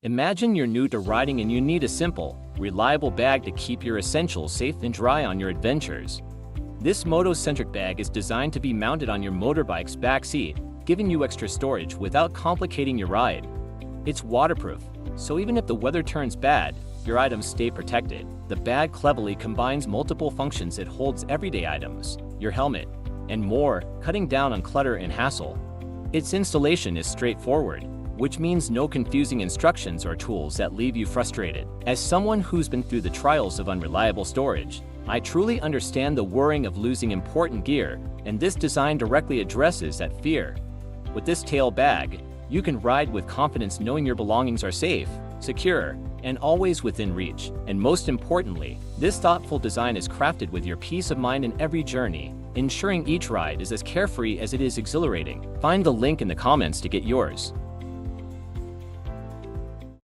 Imagine you're new to riding and you need a simple, reliable bag to keep your essentials safe and dry on your adventures. This moto-centric bag is designed to be mounted on your motorbike's back seat, giving you extra storage without complicating your ride. It's waterproof, so even if the weather turns bad, your items stay protected. The bag cleverly combines multiple functions. It holds everyday items, your helmet, and more, cutting down on clutter and hassle. Its installation is straightforward, which means no confusing instructions or tools that leave you frustrated. As someone who's been through the trials of unreliable storage, I truly understand the worrying of losing important gear, and this design directly addresses that fear. With this tail bag, you can ride with confidence knowing your belongings are safe, secure, and always within reach. And most importantly, this thoughtful design is crafted with your peace of mind in every journey, ensuring each ride is as carefree as it is exhilarating. Find the link in the comments to get yours.